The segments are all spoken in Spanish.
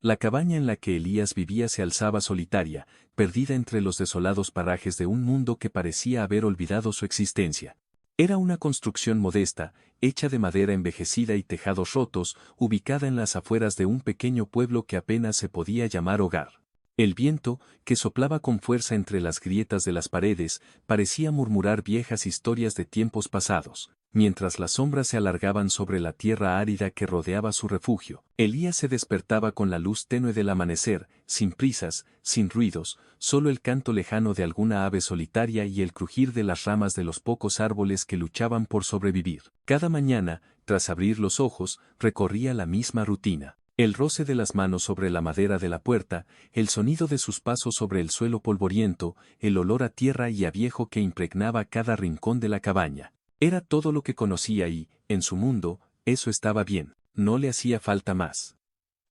La cabaña en la que Elías vivía se alzaba solitaria, perdida entre los desolados parajes de un mundo que parecía haber olvidado su existencia. Era una construcción modesta, hecha de madera envejecida y tejados rotos, ubicada en las afueras de un pequeño pueblo que apenas se podía llamar hogar. El viento, que soplaba con fuerza entre las grietas de las paredes, parecía murmurar viejas historias de tiempos pasados. Mientras las sombras se alargaban sobre la tierra árida que rodeaba su refugio, Elías se despertaba con la luz tenue del amanecer, sin prisas, sin ruidos, solo el canto lejano de alguna ave solitaria y el crujir de las ramas de los pocos árboles que luchaban por sobrevivir. Cada mañana, tras abrir los ojos, recorría la misma rutina. El roce de las manos sobre la madera de la puerta, el sonido de sus pasos sobre el suelo polvoriento, el olor a tierra y a viejo que impregnaba cada rincón de la cabaña. Era todo lo que conocía y, en su mundo, eso estaba bien, no le hacía falta más.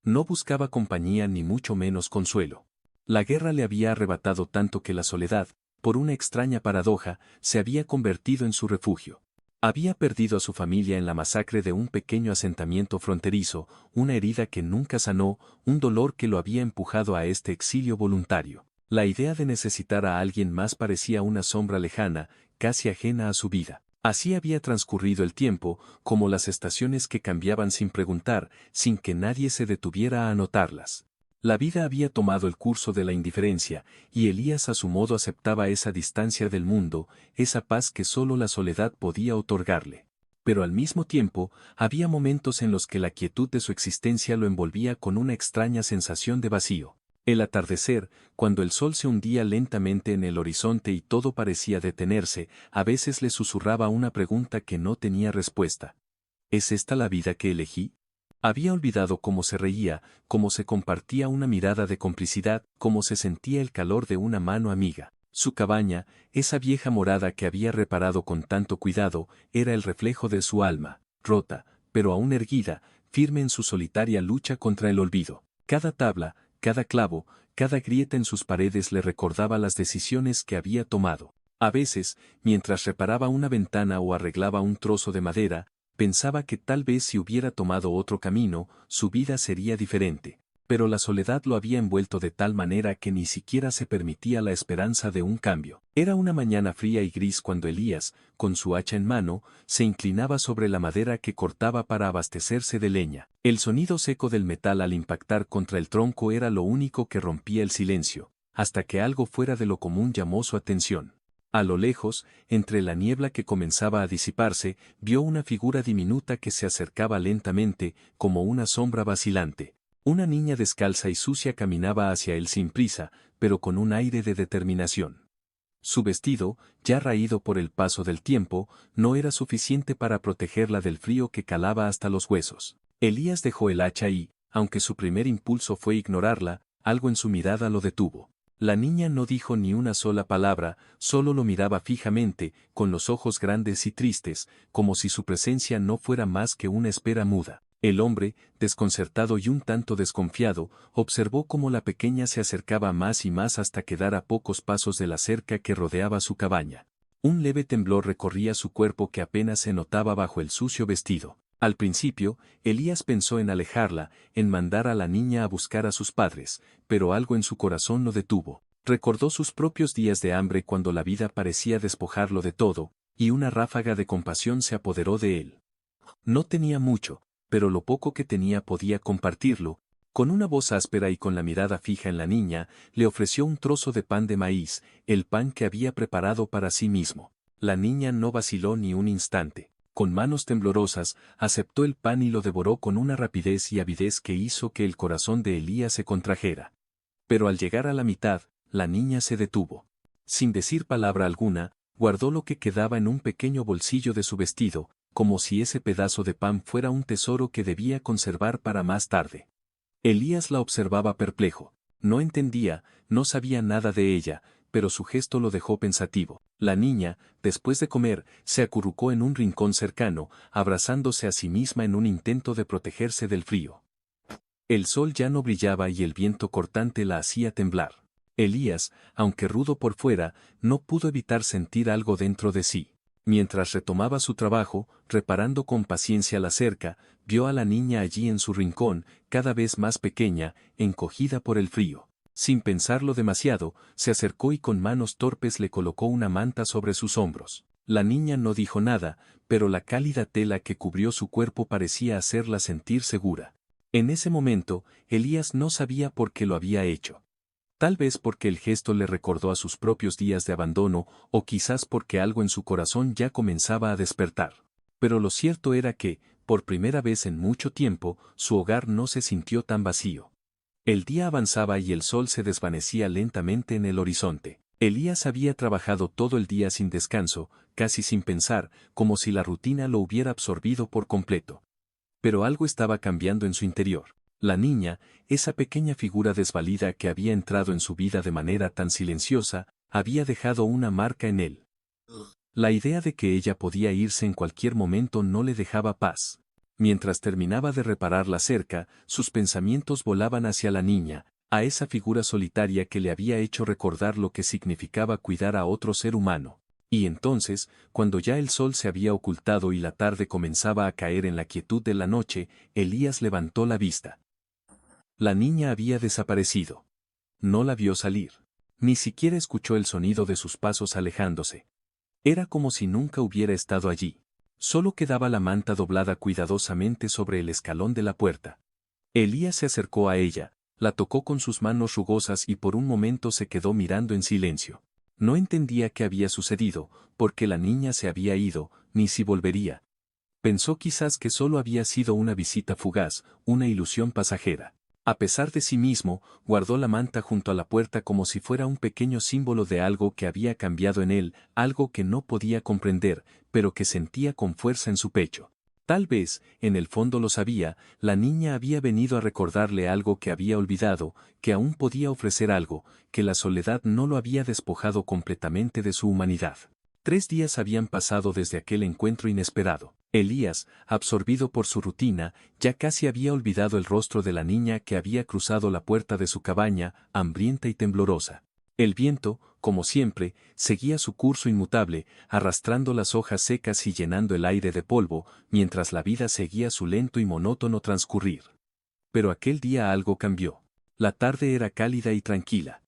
No buscaba compañía ni mucho menos consuelo. La guerra le había arrebatado tanto que la soledad, por una extraña paradoja, se había convertido en su refugio. Había perdido a su familia en la masacre de un pequeño asentamiento fronterizo, una herida que nunca sanó, un dolor que lo había empujado a este exilio voluntario. La idea de necesitar a alguien más parecía una sombra lejana, casi ajena a su vida. Así había transcurrido el tiempo, como las estaciones que cambiaban sin preguntar, sin que nadie se detuviera a anotarlas. La vida había tomado el curso de la indiferencia, y Elías a su modo aceptaba esa distancia del mundo, esa paz que solo la soledad podía otorgarle. Pero al mismo tiempo, había momentos en los que la quietud de su existencia lo envolvía con una extraña sensación de vacío. El atardecer, cuando el sol se hundía lentamente en el horizonte y todo parecía detenerse, a veces le susurraba una pregunta que no tenía respuesta. ¿Es esta la vida que elegí? Había olvidado cómo se reía, cómo se compartía una mirada de complicidad, cómo se sentía el calor de una mano amiga. Su cabaña, esa vieja morada que había reparado con tanto cuidado, era el reflejo de su alma, rota, pero aún erguida, firme en su solitaria lucha contra el olvido. Cada tabla, cada clavo, cada grieta en sus paredes le recordaba las decisiones que había tomado. A veces, mientras reparaba una ventana o arreglaba un trozo de madera, pensaba que tal vez si hubiera tomado otro camino, su vida sería diferente. Pero la soledad lo había envuelto de tal manera que ni siquiera se permitía la esperanza de un cambio. Era una mañana fría y gris cuando Elías, con su hacha en mano, se inclinaba sobre la madera que cortaba para abastecerse de leña. El sonido seco del metal al impactar contra el tronco era lo único que rompía el silencio, hasta que algo fuera de lo común llamó su atención. A lo lejos, entre la niebla que comenzaba a disiparse, vio una figura diminuta que se acercaba lentamente, como una sombra vacilante. Una niña descalza y sucia caminaba hacia él sin prisa, pero con un aire de determinación. Su vestido, ya raído por el paso del tiempo, no era suficiente para protegerla del frío que calaba hasta los huesos. Elías dejó el hacha y, aunque su primer impulso fue ignorarla, algo en su mirada lo detuvo. La niña no dijo ni una sola palabra, solo lo miraba fijamente, con los ojos grandes y tristes, como si su presencia no fuera más que una espera muda. El hombre, desconcertado y un tanto desconfiado, observó cómo la pequeña se acercaba más y más hasta quedar a pocos pasos de la cerca que rodeaba su cabaña. Un leve temblor recorría su cuerpo que apenas se notaba bajo el sucio vestido. Al principio, Elías pensó en alejarla, en mandar a la niña a buscar a sus padres, pero algo en su corazón lo detuvo. Recordó sus propios días de hambre cuando la vida parecía despojarlo de todo, y una ráfaga de compasión se apoderó de él. No tenía mucho, pero lo poco que tenía podía compartirlo. Con una voz áspera y con la mirada fija en la niña, le ofreció un trozo de pan de maíz, el pan que había preparado para sí mismo. La niña no vaciló ni un instante. Con manos temblorosas, aceptó el pan y lo devoró con una rapidez y avidez que hizo que el corazón de Elías se contrajera. Pero al llegar a la mitad, la niña se detuvo. Sin decir palabra alguna, guardó lo que quedaba en un pequeño bolsillo de su vestido, como si ese pedazo de pan fuera un tesoro que debía conservar para más tarde. Elías la observaba perplejo. No entendía, no sabía nada de ella, pero su gesto lo dejó pensativo. La niña, después de comer, se acurrucó en un rincón cercano, abrazándose a sí misma en un intento de protegerse del frío. El sol ya no brillaba y el viento cortante la hacía temblar. Elías, aunque rudo por fuera, no pudo evitar sentir algo dentro de sí. Mientras retomaba su trabajo, reparando con paciencia la cerca, vio a la niña allí en su rincón, cada vez más pequeña, encogida por el frío. Sin pensarlo demasiado, se acercó y con manos torpes le colocó una manta sobre sus hombros. La niña no dijo nada, pero la cálida tela que cubrió su cuerpo parecía hacerla sentir segura. En ese momento, Elías no sabía por qué lo había hecho. Tal vez porque el gesto le recordó a sus propios días de abandono, o quizás porque algo en su corazón ya comenzaba a despertar. Pero lo cierto era que, por primera vez en mucho tiempo, su hogar no se sintió tan vacío. El día avanzaba y el sol se desvanecía lentamente en el horizonte. Elías había trabajado todo el día sin descanso, casi sin pensar, como si la rutina lo hubiera absorbido por completo. Pero algo estaba cambiando en su interior. La niña, esa pequeña figura desvalida que había entrado en su vida de manera tan silenciosa, había dejado una marca en él. La idea de que ella podía irse en cualquier momento no le dejaba paz. Mientras terminaba de reparar la cerca, sus pensamientos volaban hacia la niña, a esa figura solitaria que le había hecho recordar lo que significaba cuidar a otro ser humano. Y entonces, cuando ya el sol se había ocultado y la tarde comenzaba a caer en la quietud de la noche, Elías levantó la vista. La niña había desaparecido. No la vio salir. Ni siquiera escuchó el sonido de sus pasos alejándose. Era como si nunca hubiera estado allí. Solo quedaba la manta doblada cuidadosamente sobre el escalón de la puerta. Elías se acercó a ella, la tocó con sus manos rugosas y por un momento se quedó mirando en silencio. No entendía qué había sucedido, porque la niña se había ido, ni si volvería. Pensó quizás que solo había sido una visita fugaz, una ilusión pasajera. A pesar de sí mismo, guardó la manta junto a la puerta como si fuera un pequeño símbolo de algo que había cambiado en él, algo que no podía comprender, pero que sentía con fuerza en su pecho. Tal vez, en el fondo lo sabía, la niña había venido a recordarle algo que había olvidado, que aún podía ofrecer algo, que la soledad no lo había despojado completamente de su humanidad. 3 días habían pasado desde aquel encuentro inesperado. Elías, absorbido por su rutina, ya casi había olvidado el rostro de la niña que había cruzado la puerta de su cabaña, hambrienta y temblorosa. El viento, como siempre, seguía su curso inmutable, arrastrando las hojas secas y llenando el aire de polvo, mientras la vida seguía su lento y monótono transcurrir. Pero aquel día algo cambió. La tarde era cálida y tranquila.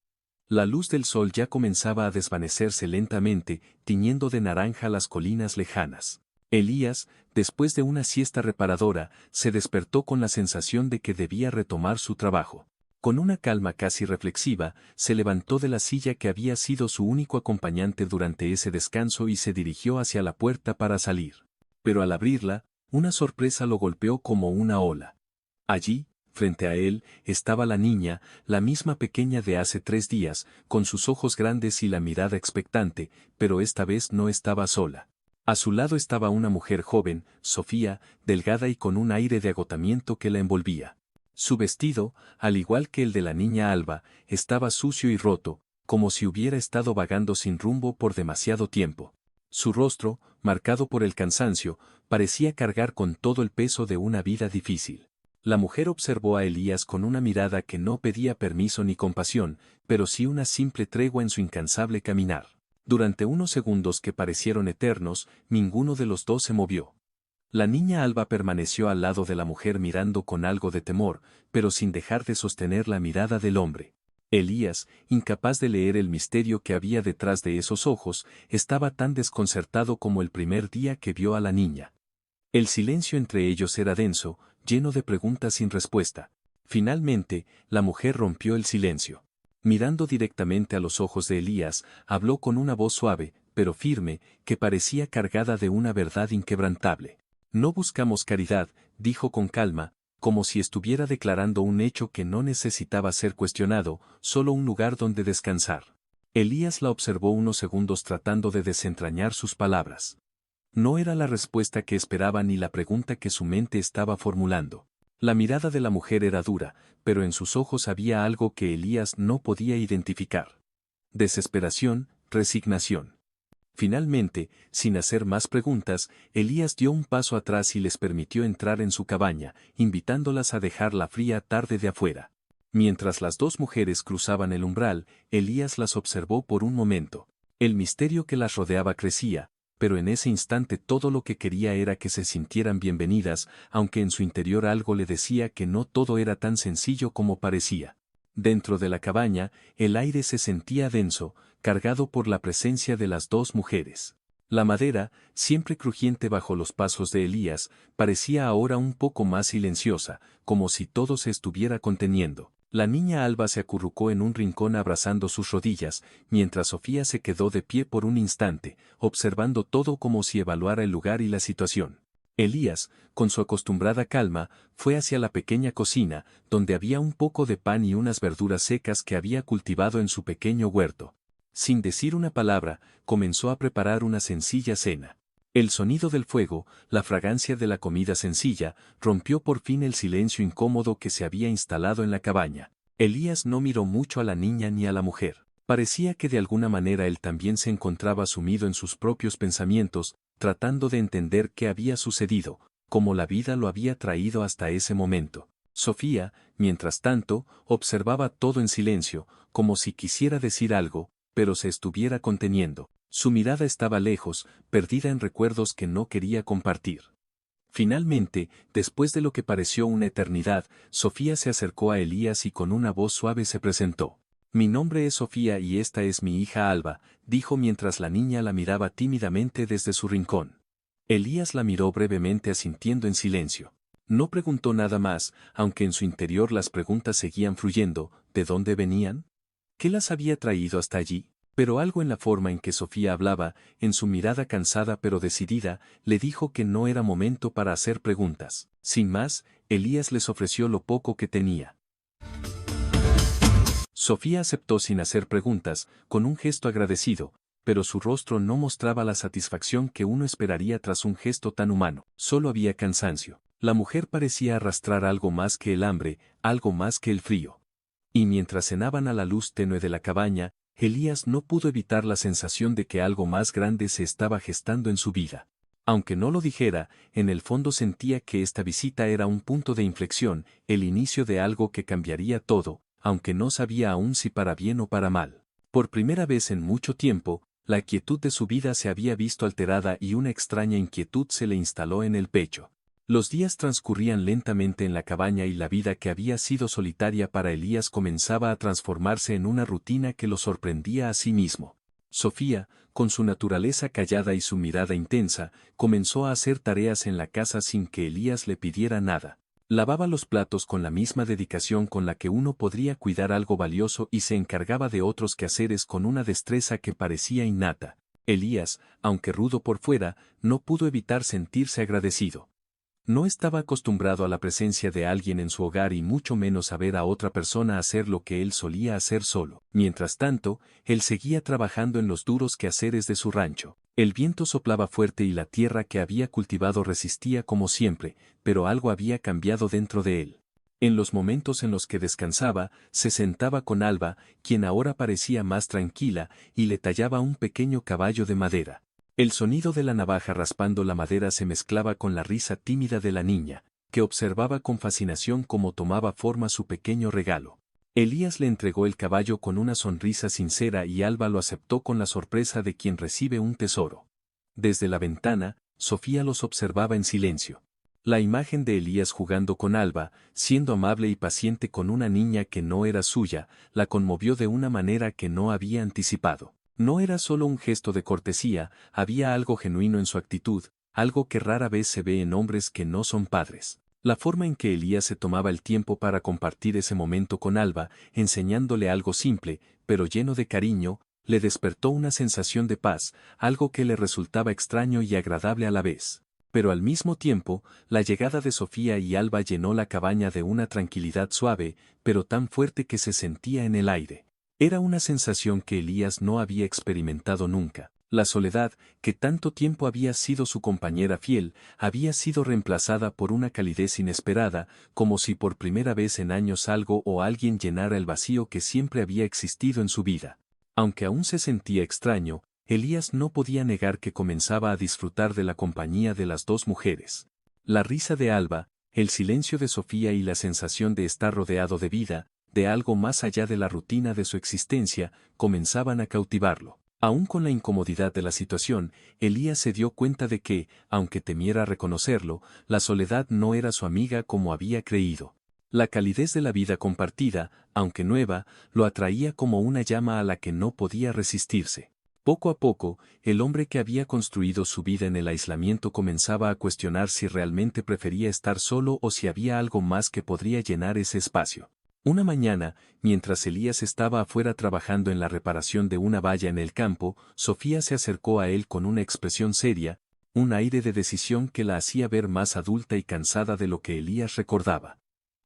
La luz del sol ya comenzaba a desvanecerse lentamente, tiñendo de naranja las colinas lejanas. Elías, después de una siesta reparadora, se despertó con la sensación de que debía retomar su trabajo. Con una calma casi reflexiva, se levantó de la silla que había sido su único acompañante durante ese descanso y se dirigió hacia la puerta para salir. Pero al abrirla, una sorpresa lo golpeó como una ola. Allí, frente a él, estaba la niña, la misma pequeña de hace 3 días, con sus ojos grandes y la mirada expectante, pero esta vez no estaba sola. A su lado estaba una mujer joven, Sofía, delgada y con un aire de agotamiento que la envolvía. Su vestido, al igual que el de la niña Alba, estaba sucio y roto, como si hubiera estado vagando sin rumbo por demasiado tiempo. Su rostro, marcado por el cansancio, parecía cargar con todo el peso de una vida difícil. La mujer observó a Elías con una mirada que no pedía permiso ni compasión, pero sí una simple tregua en su incansable caminar. Durante unos segundos que parecieron eternos, ninguno de los dos se movió. La niña Alba permaneció al lado de la mujer mirando con algo de temor, pero sin dejar de sostener la mirada del hombre. Elías, incapaz de leer el misterio que había detrás de esos ojos, estaba tan desconcertado como el primer día que vio a la niña. El silencio entre ellos era denso, lleno de preguntas sin respuesta. Finalmente, la mujer rompió el silencio. Mirando directamente a los ojos de Elías, habló con una voz suave, pero firme, que parecía cargada de una verdad inquebrantable. No buscamos caridad, dijo con calma, como si estuviera declarando un hecho que no necesitaba ser cuestionado, solo un lugar donde descansar. Elías la observó unos segundos tratando de desentrañar sus palabras. No era la respuesta que esperaba ni la pregunta que su mente estaba formulando. La mirada de la mujer era dura, pero en sus ojos había algo que Elías no podía identificar. Desesperación, resignación. Finalmente, sin hacer más preguntas, Elías dio un paso atrás y les permitió entrar en su cabaña, invitándolas a dejar la fría tarde de afuera. Mientras las dos mujeres cruzaban el umbral, Elías las observó por un momento. El misterio que las rodeaba crecía, pero en ese instante todo lo que quería era que se sintieran bienvenidas, aunque en su interior algo le decía que no todo era tan sencillo como parecía. Dentro de la cabaña, el aire se sentía denso, cargado por la presencia de las dos mujeres. La madera, siempre crujiente bajo los pasos de Elías, parecía ahora un poco más silenciosa, como si todo se estuviera conteniendo. La niña Alba se acurrucó en un rincón abrazando sus rodillas, mientras Sofía se quedó de pie por un instante, observando todo como si evaluara el lugar y la situación. Elías, con su acostumbrada calma, fue hacia la pequeña cocina, donde había un poco de pan y unas verduras secas que había cultivado en su pequeño huerto. Sin decir una palabra, comenzó a preparar una sencilla cena. El sonido del fuego, la fragancia de la comida sencilla, rompió por fin el silencio incómodo que se había instalado en la cabaña. Elías no miró mucho a la niña ni a la mujer. Parecía que de alguna manera él también se encontraba sumido en sus propios pensamientos, tratando de entender qué había sucedido, cómo la vida lo había traído hasta ese momento. Sofía, mientras tanto, observaba todo en silencio, como si quisiera decir algo, pero se estuviera conteniendo. Su mirada estaba lejos, perdida en recuerdos que no quería compartir. Finalmente, después de lo que pareció una eternidad, Sofía se acercó a Elías y con una voz suave se presentó. «Mi nombre es Sofía y esta es mi hija Alba», dijo mientras la niña la miraba tímidamente desde su rincón. Elías la miró brevemente asintiendo en silencio. No preguntó nada más, aunque en su interior las preguntas seguían fluyendo. ¿De dónde venían? ¿Qué las había traído hasta allí? Pero algo en la forma en que Sofía hablaba, en su mirada cansada pero decidida, le dijo que no era momento para hacer preguntas. Sin más, Elías les ofreció lo poco que tenía. Sofía aceptó sin hacer preguntas, con un gesto agradecido, pero su rostro no mostraba la satisfacción que uno esperaría tras un gesto tan humano. Solo había cansancio. La mujer parecía arrastrar algo más que el hambre, algo más que el frío. Y mientras cenaban a la luz tenue de la cabaña, Elías no pudo evitar la sensación de que algo más grande se estaba gestando en su vida. Aunque no lo dijera, en el fondo sentía que esta visita era un punto de inflexión, el inicio de algo que cambiaría todo, aunque no sabía aún si para bien o para mal. Por primera vez en mucho tiempo, la quietud de su vida se había visto alterada y una extraña inquietud se le instaló en el pecho. Los días transcurrían lentamente en la cabaña y la vida que había sido solitaria para Elías comenzaba a transformarse en una rutina que lo sorprendía a sí mismo. Sofía, con su naturaleza callada y su mirada intensa, comenzó a hacer tareas en la casa sin que Elías le pidiera nada. Lavaba los platos con la misma dedicación con la que uno podría cuidar algo valioso y se encargaba de otros quehaceres con una destreza que parecía innata. Elías, aunque rudo por fuera, no pudo evitar sentirse agradecido. No estaba acostumbrado a la presencia de alguien en su hogar y mucho menos a ver a otra persona hacer lo que él solía hacer solo. Mientras tanto, él seguía trabajando en los duros quehaceres de su rancho. El viento soplaba fuerte y la tierra que había cultivado resistía como siempre, pero algo había cambiado dentro de él. En los momentos en los que descansaba, se sentaba con Alba, quien ahora parecía más tranquila, y le tallaba un pequeño caballo de madera. El sonido de la navaja raspando la madera se mezclaba con la risa tímida de la niña, que observaba con fascinación cómo tomaba forma su pequeño regalo. Elías le entregó el caballo con una sonrisa sincera y Alba lo aceptó con la sorpresa de quien recibe un tesoro. Desde la ventana, Sofía los observaba en silencio. La imagen de Elías jugando con Alba, siendo amable y paciente con una niña que no era suya, la conmovió de una manera que no había anticipado. No era solo un gesto de cortesía, había algo genuino en su actitud, algo que rara vez se ve en hombres que no son padres. La forma en que Elías se tomaba el tiempo para compartir ese momento con Alba, enseñándole algo simple, pero lleno de cariño, le despertó una sensación de paz, algo que le resultaba extraño y agradable a la vez. Pero al mismo tiempo, la llegada de Sofía y Alba llenó la cabaña de una tranquilidad suave, pero tan fuerte que se sentía en el aire. Era una sensación que Elías no había experimentado nunca. La soledad, que tanto tiempo había sido su compañera fiel, había sido reemplazada por una calidez inesperada, como si por primera vez en años algo o alguien llenara el vacío que siempre había existido en su vida. Aunque aún se sentía extraño, Elías no podía negar que comenzaba a disfrutar de la compañía de las dos mujeres. La risa de Alba, el silencio de Sofía y la sensación de estar rodeado de vida, de algo más allá de la rutina de su existencia, comenzaban a cautivarlo. Aún con la incomodidad de la situación, Elías se dio cuenta de que, aunque temiera reconocerlo, la soledad no era su amiga como había creído. La calidez de la vida compartida, aunque nueva, lo atraía como una llama a la que no podía resistirse. Poco a poco, el hombre que había construido su vida en el aislamiento comenzaba a cuestionar si realmente prefería estar solo o si había algo más que podría llenar ese espacio. Una mañana, mientras Elías estaba afuera trabajando en la reparación de una valla en el campo, Sofía se acercó a él con una expresión seria, un aire de decisión que la hacía ver más adulta y cansada de lo que Elías recordaba.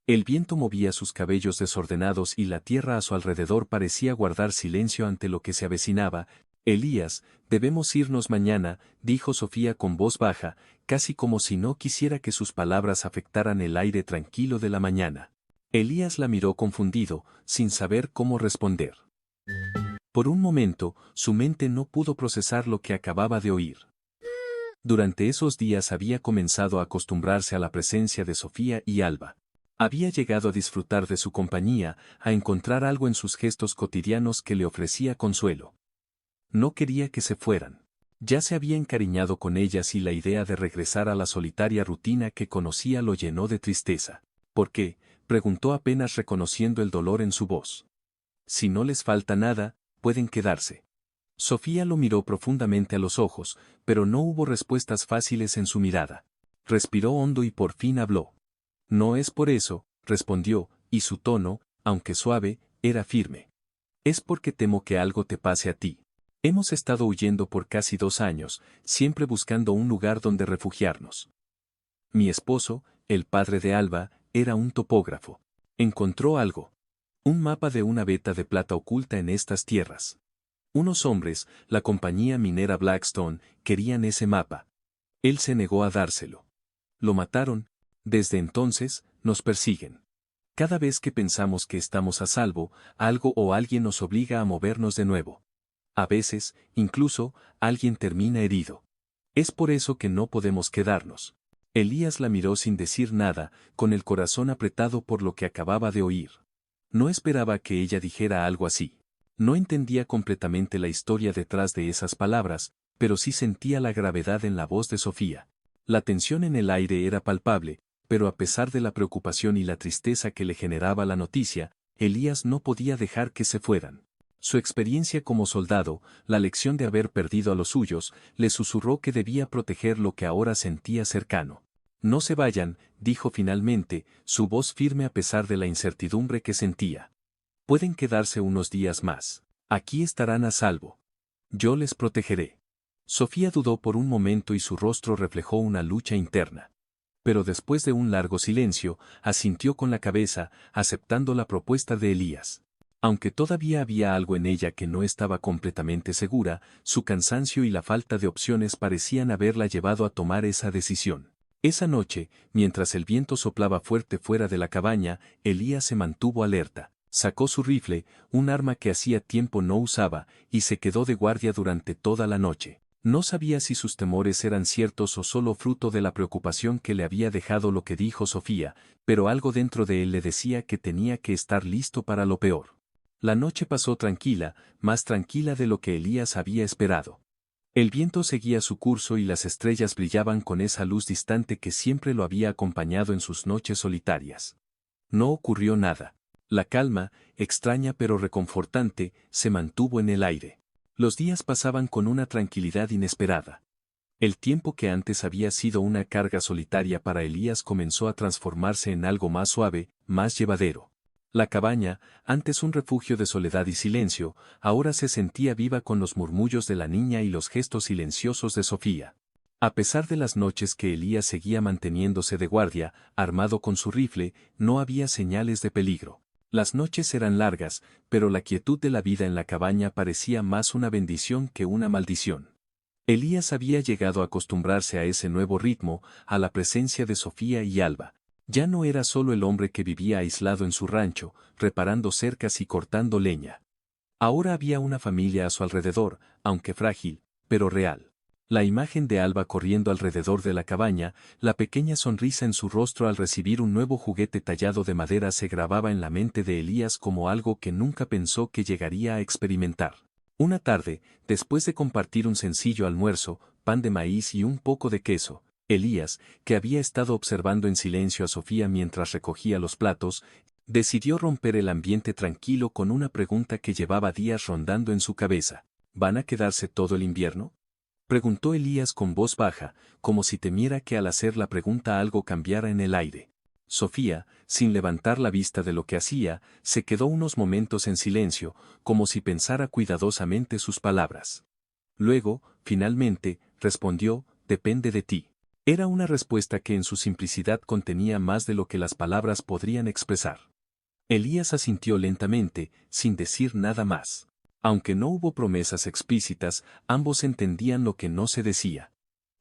El viento movía sus cabellos desordenados y la tierra a su alrededor parecía guardar silencio ante lo que se avecinaba. Elías, debemos irnos mañana, dijo Sofía con voz baja, casi como si no quisiera que sus palabras afectaran el aire tranquilo de la mañana. Elías la miró confundido, sin saber cómo responder. Por un momento, su mente no pudo procesar lo que acababa de oír. Durante esos días había comenzado a acostumbrarse a la presencia de Sofía y Alba. Había llegado a disfrutar de su compañía, a encontrar algo en sus gestos cotidianos que le ofrecía consuelo. No quería que se fueran. Ya se había encariñado con ellas y la idea de regresar a la solitaria rutina que conocía lo llenó de tristeza. ¿Por qué?, preguntó apenas reconociendo el dolor en su voz. Si no les falta nada, pueden quedarse. Sofía lo miró profundamente a los ojos, pero no hubo respuestas fáciles en su mirada. Respiró hondo y por fin habló. No es por eso, respondió, y su tono, aunque suave, era firme. Es porque temo que algo te pase a ti. Hemos estado huyendo por casi 2 años, siempre buscando un lugar donde refugiarnos. Mi esposo, el padre de Alba, era un topógrafo. Encontró algo. Un mapa de una veta de plata oculta en estas tierras. Unos hombres, la compañía minera Blackstone, querían ese mapa. Él se negó a dárselo. Lo mataron. Desde entonces, nos persiguen. Cada vez que pensamos que estamos a salvo, algo o alguien nos obliga a movernos de nuevo. A veces, incluso, alguien termina herido. Es por eso que no podemos quedarnos. Elías la miró sin decir nada, con el corazón apretado por lo que acababa de oír. No esperaba que ella dijera algo así. No entendía completamente la historia detrás de esas palabras, pero sí sentía la gravedad en la voz de Sofía. La tensión en el aire era palpable, pero a pesar de la preocupación y la tristeza que le generaba la noticia, Elías no podía dejar que se fueran. Su experiencia como soldado, la lección de haber perdido a los suyos, le susurró que debía proteger lo que ahora sentía cercano. No se vayan, dijo finalmente, su voz firme a pesar de la incertidumbre que sentía. Pueden quedarse unos días más. Aquí estarán a salvo. Yo les protegeré. Sofía dudó por un momento y su rostro reflejó una lucha interna. Pero después de un largo silencio, asintió con la cabeza, aceptando la propuesta de Elías. Aunque todavía había algo en ella que no estaba completamente segura, su cansancio y la falta de opciones parecían haberla llevado a tomar esa decisión. Esa noche, mientras el viento soplaba fuerte fuera de la cabaña, Elías se mantuvo alerta. Sacó su rifle, un arma que hacía tiempo no usaba, y se quedó de guardia durante toda la noche. No sabía si sus temores eran ciertos o solo fruto de la preocupación que le había dejado lo que dijo Sofía, pero algo dentro de él le decía que tenía que estar listo para lo peor. La noche pasó tranquila, más tranquila de lo que Elías había esperado. El viento seguía su curso y las estrellas brillaban con esa luz distante que siempre lo había acompañado en sus noches solitarias. No ocurrió nada. La calma, extraña pero reconfortante, se mantuvo en el aire. Los días pasaban con una tranquilidad inesperada. El tiempo que antes había sido una carga solitaria para Elías comenzó a transformarse en algo más suave, más llevadero. La cabaña, antes un refugio de soledad y silencio, ahora se sentía viva con los murmullos de la niña y los gestos silenciosos de Sofía. A pesar de las noches que Elías seguía manteniéndose de guardia, armado con su rifle, no había señales de peligro. Las noches eran largas, pero la quietud de la vida en la cabaña parecía más una bendición que una maldición. Elías había llegado a acostumbrarse a ese nuevo ritmo, a la presencia de Sofía y Alba. Ya no era solo el hombre que vivía aislado en su rancho, reparando cercas y cortando leña. Ahora había una familia a su alrededor, aunque frágil, pero real. La imagen de Alba corriendo alrededor de la cabaña, la pequeña sonrisa en su rostro al recibir un nuevo juguete tallado de madera se grababa en la mente de Elías como algo que nunca pensó que llegaría a experimentar. Una tarde, después de compartir un sencillo almuerzo, pan de maíz y un poco de queso, Elías, que había estado observando en silencio a Sofía mientras recogía los platos, decidió romper el ambiente tranquilo con una pregunta que llevaba días rondando en su cabeza. ¿Van a quedarse todo el invierno? Preguntó Elías con voz baja, como si temiera que al hacer la pregunta algo cambiara en el aire. Sofía, sin levantar la vista de lo que hacía, se quedó unos momentos en silencio, como si pensara cuidadosamente sus palabras. Luego, finalmente, respondió, depende de ti. Era una respuesta que en su simplicidad contenía más de lo que las palabras podrían expresar. Elías asintió lentamente, sin decir nada más. Aunque no hubo promesas explícitas, ambos entendían lo que no se decía.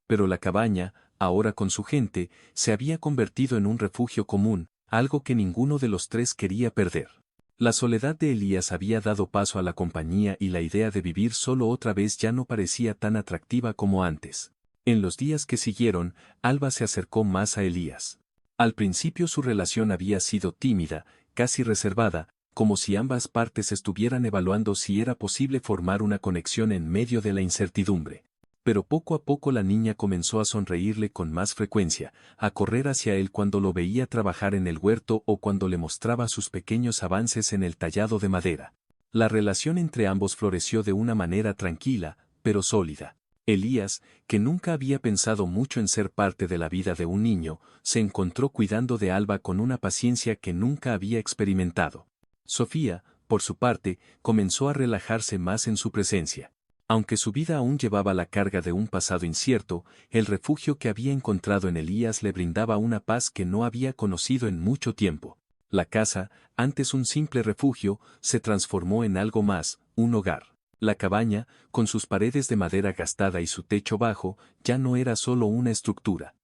Pero la cabaña, ahora con su gente, se había convertido en un refugio común, algo que ninguno de los tres quería perder. La soledad de Elías había dado paso a la compañía y la idea de vivir solo otra vez ya no parecía tan atractiva como antes. En los días que siguieron, Alba se acercó más a Elías. Al principio su relación había sido tímida, casi reservada, como si ambas partes estuvieran evaluando si era posible formar una conexión en medio de la incertidumbre. Pero poco a poco la niña comenzó a sonreírle con más frecuencia, a correr hacia él cuando lo veía trabajar en el huerto o cuando le mostraba sus pequeños avances en el tallado de madera. La relación entre ambos floreció de una manera tranquila, pero sólida. Elías, que nunca había pensado mucho en ser parte de la vida de un niño, se encontró cuidando de Alba con una paciencia que nunca había experimentado. Sofía, por su parte, comenzó a relajarse más en su presencia. Aunque su vida aún llevaba la carga de un pasado incierto, el refugio que había encontrado en Elías le brindaba una paz que no había conocido en mucho tiempo. La casa, antes un simple refugio, se transformó en algo más, un hogar. La cabaña, con sus paredes de madera gastada y su techo bajo, ya no era solo una estructura.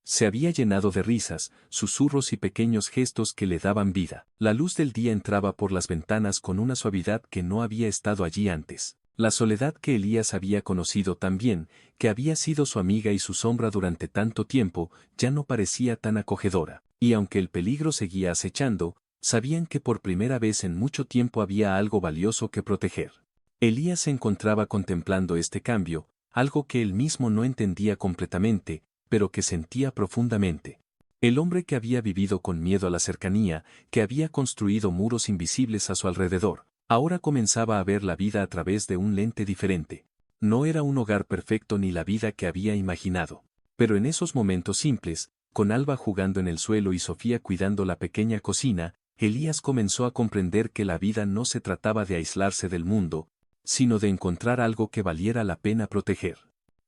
Se había llenado de risas, susurros y pequeños gestos que le daban vida. La luz del día entraba por las ventanas con una suavidad que no había estado allí antes. La soledad que Elías había conocido tan bien, que había sido su amiga y su sombra durante tanto tiempo, ya no parecía tan acogedora. Y aunque el peligro seguía acechando, sabían que por primera vez en mucho tiempo había algo valioso que proteger. Elías se encontraba contemplando este cambio, algo que él mismo no entendía completamente, pero que sentía profundamente. El hombre que había vivido con miedo a la cercanía, que había construido muros invisibles a su alrededor, ahora comenzaba a ver la vida a través de un lente diferente. No era un hogar perfecto ni la vida que había imaginado. Pero en esos momentos simples, con Alba jugando en el suelo y Sofía cuidando la pequeña cocina, Elías comenzó a comprender que la vida no se trataba de aislarse del mundo, sino de encontrar algo que valiera la pena proteger.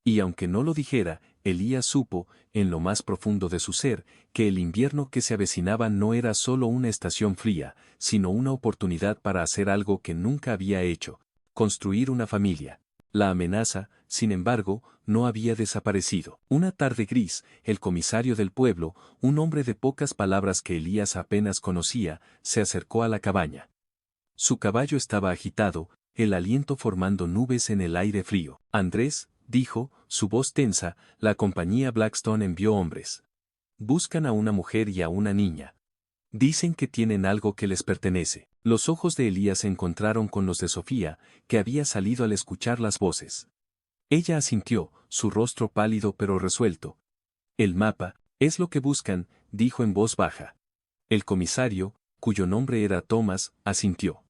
Y aunque no lo dijera, Elías supo, en lo más profundo de su ser, que el invierno que se avecinaba no era solo una estación fría, sino una oportunidad para hacer algo que nunca había hecho: construir una familia. La amenaza, sin embargo, no había desaparecido. Una tarde gris, el comisario del pueblo, un hombre de pocas palabras que Elías apenas conocía, se acercó a la cabaña. Su caballo estaba agitado, el aliento formando nubes en el aire frío. Andrés, dijo, su voz tensa, la compañía Blackstone envió hombres. Buscan a una mujer y a una niña. Dicen que tienen algo que les pertenece. Los ojos de Elías se encontraron con los de Sofía, que había salido al escuchar las voces. Ella asintió, su rostro pálido pero resuelto. El mapa, es lo que buscan, dijo en voz baja. El comisario, cuyo nombre era Thomas, asintió.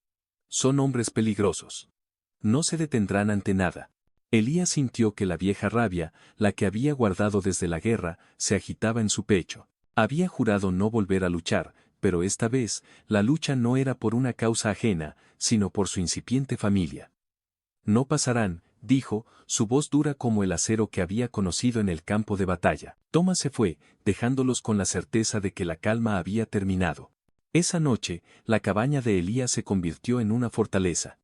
Son hombres peligrosos. No se detendrán ante nada. Elías sintió que la vieja rabia, la que había guardado desde la guerra, se agitaba en su pecho. Había jurado no volver a luchar, pero esta vez, la lucha no era por una causa ajena, sino por su incipiente familia. No pasarán, dijo, su voz dura como el acero que había conocido en el campo de batalla. Thomas se fue, dejándolos con la certeza de que la calma había terminado. Esa noche, la cabaña de Elías se convirtió en una fortaleza.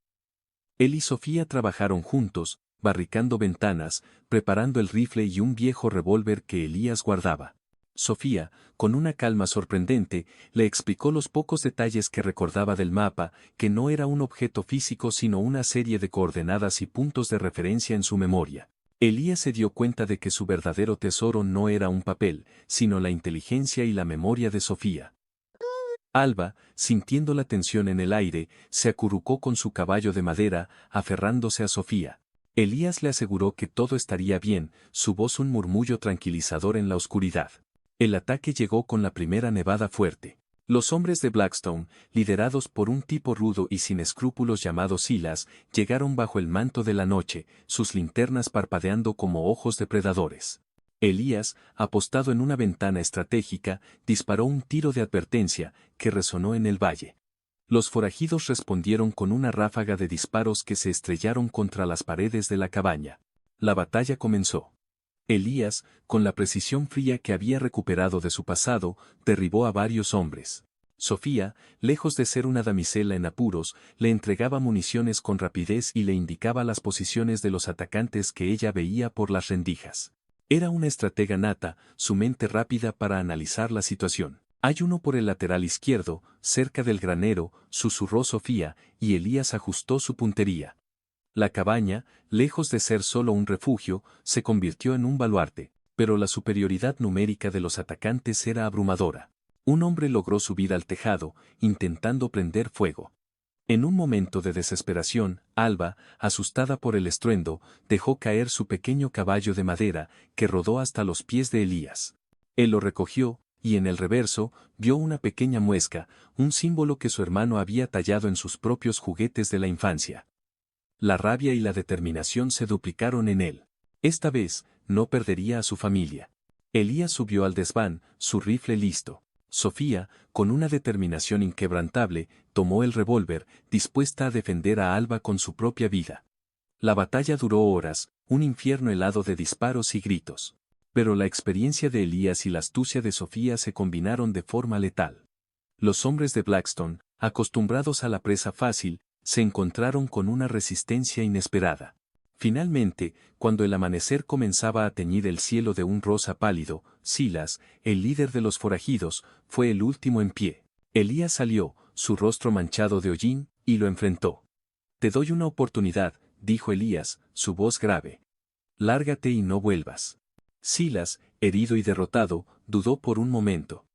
Él y Sofía trabajaron juntos, barricando ventanas, preparando el rifle y un viejo revólver que Elías guardaba. Sofía, con una calma sorprendente, le explicó los pocos detalles que recordaba del mapa, que no era un objeto físico sino una serie de coordenadas y puntos de referencia en su memoria. Elías se dio cuenta de que su verdadero tesoro no era un papel, sino la inteligencia y la memoria de Sofía. Alba, sintiendo la tensión en el aire, se acurrucó con su caballo de madera, aferrándose a Sofía. Elías le aseguró que todo estaría bien, su voz un murmullo tranquilizador en la oscuridad. El ataque llegó con la primera nevada fuerte. Los hombres de Blackstone, liderados por un tipo rudo y sin escrúpulos llamado Silas, llegaron bajo el manto de la noche, sus linternas parpadeando como ojos depredadores. Elías, apostado en una ventana estratégica, disparó un tiro de advertencia, que resonó en el valle. Los forajidos respondieron con una ráfaga de disparos que se estrellaron contra las paredes de la cabaña. La batalla comenzó. Elías, con la precisión fría que había recuperado de su pasado, derribó a varios hombres. Sofía, lejos de ser una damisela en apuros, le entregaba municiones con rapidez y le indicaba las posiciones de los atacantes que ella veía por las rendijas. Era una estratega nata, su mente rápida para analizar la situación. Hay uno por el lateral izquierdo, cerca del granero, susurró Sofía, y Elías ajustó su puntería. La cabaña, lejos de ser solo un refugio, se convirtió en un baluarte, pero la superioridad numérica de los atacantes era abrumadora. Un hombre logró subir al tejado, intentando prender fuego. En un momento de desesperación, Alba, asustada por el estruendo, dejó caer su pequeño caballo de madera, que rodó hasta los pies de Elías. Él lo recogió, y en el reverso, vio una pequeña muesca, un símbolo que su hermano había tallado en sus propios juguetes de la infancia. La rabia y la determinación se duplicaron en él. Esta vez, no perdería a su familia. Elías subió al desván, su rifle listo. Sofía, con una determinación inquebrantable, tomó el revólver, dispuesta a defender a Alba con su propia vida. La batalla duró horas, un infierno helado de disparos y gritos. Pero la experiencia de Elías y la astucia de Sofía se combinaron de forma letal. Los hombres de Blackstone, acostumbrados a la presa fácil, se encontraron con una resistencia inesperada. Finalmente, cuando el amanecer comenzaba a teñir el cielo de un rosa pálido, Silas, el líder de los forajidos, fue el último en pie. Elías salió, su rostro manchado de hollín, y lo enfrentó. «Te doy una oportunidad», dijo Elías, su voz grave. «Lárgate y no vuelvas». Silas, herido y derrotado, dudó por un momento.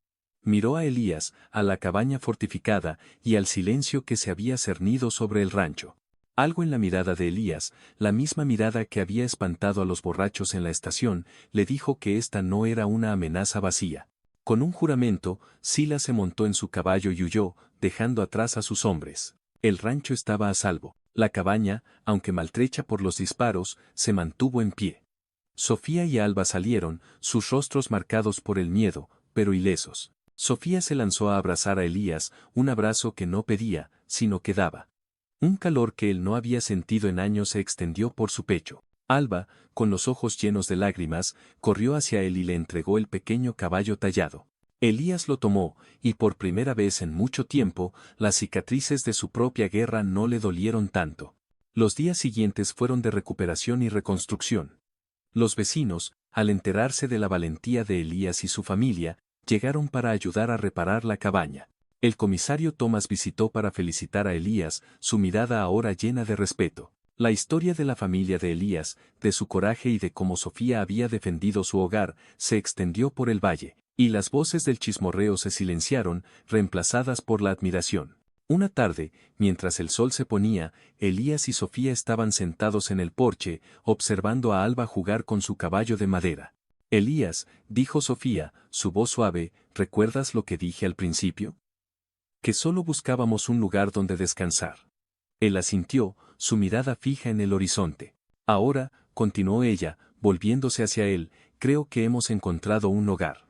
Miró a Elías, a la cabaña fortificada, y al silencio que se había cernido sobre el rancho. Algo en la mirada de Elías, la misma mirada que había espantado a los borrachos en la estación, le dijo que esta no era una amenaza vacía. Con un juramento, Silas se montó en su caballo y huyó, dejando atrás a sus hombres. El rancho estaba a salvo. La cabaña, aunque maltrecha por los disparos, se mantuvo en pie. Sofía y Alba salieron, sus rostros marcados por el miedo, pero ilesos. Sofía se lanzó a abrazar a Elías, un abrazo que no pedía, sino que daba. Un calor que él no había sentido en años se extendió por su pecho. Alba, con los ojos llenos de lágrimas, corrió hacia él y le entregó el pequeño caballo tallado. Elías lo tomó, y por primera vez en mucho tiempo, las cicatrices de su propia guerra no le dolieron tanto. Los días siguientes fueron de recuperación y reconstrucción. Los vecinos, al enterarse de la valentía de Elías y su familia, llegaron para ayudar a reparar la cabaña. El comisario Thomas visitó para felicitar a Elías, su mirada ahora llena de respeto. La historia de la familia de Elías, de su coraje y de cómo Sofía había defendido su hogar, se extendió por el valle, y las voces del chismorreo se silenciaron, reemplazadas por la admiración. Una tarde, mientras el sol se ponía, Elías y Sofía estaban sentados en el porche, observando a Alba jugar con su caballo de madera. «Elías», dijo Sofía, su voz suave, «¿recuerdas lo que dije al principio? Que solo buscábamos un lugar donde descansar». Él asintió, su mirada fija en el horizonte. «Ahora», continuó ella, volviéndose hacia él, «creo que hemos encontrado un hogar».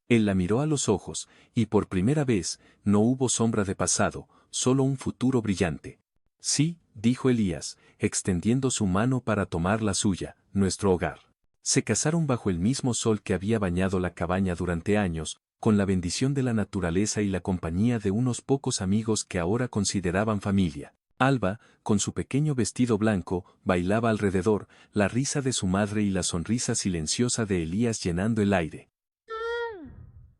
Él la miró a los ojos, y por primera vez, no hubo sombra de pasado, solo un futuro brillante. «Sí», dijo Elías, extendiendo su mano para tomar la suya, «nuestro hogar». Se casaron bajo el mismo sol que había bañado la cabaña durante años, con la bendición de la naturaleza y la compañía de unos pocos amigos que ahora consideraban familia. Alba, con su pequeño vestido blanco, bailaba alrededor, la risa de su madre y la sonrisa silenciosa de Elías llenando el aire.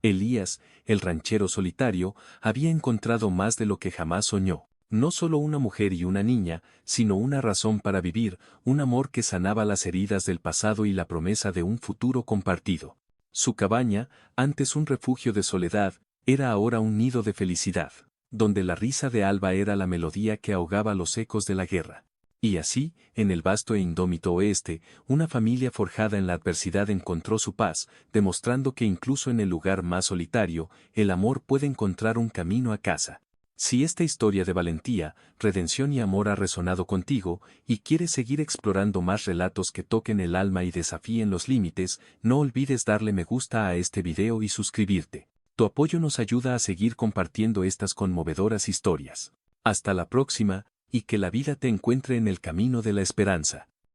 Elías, el ranchero solitario, había encontrado más de lo que jamás soñó. No solo una mujer y una niña, sino una razón para vivir, un amor que sanaba las heridas del pasado y la promesa de un futuro compartido. Su cabaña, antes un refugio de soledad, era ahora un nido de felicidad, donde la risa de Alba era la melodía que ahogaba los ecos de la guerra. Y así, en el vasto e indómito oeste, una familia forjada en la adversidad encontró su paz, demostrando que incluso en el lugar más solitario, el amor puede encontrar un camino a casa. Si esta historia de valentía, redención y amor ha resonado contigo, y quieres seguir explorando más relatos que toquen el alma y desafíen los límites, no olvides darle me gusta a este video y suscribirte. Tu apoyo nos ayuda a seguir compartiendo estas conmovedoras historias. Hasta la próxima, y que la vida te encuentre en el camino de la esperanza.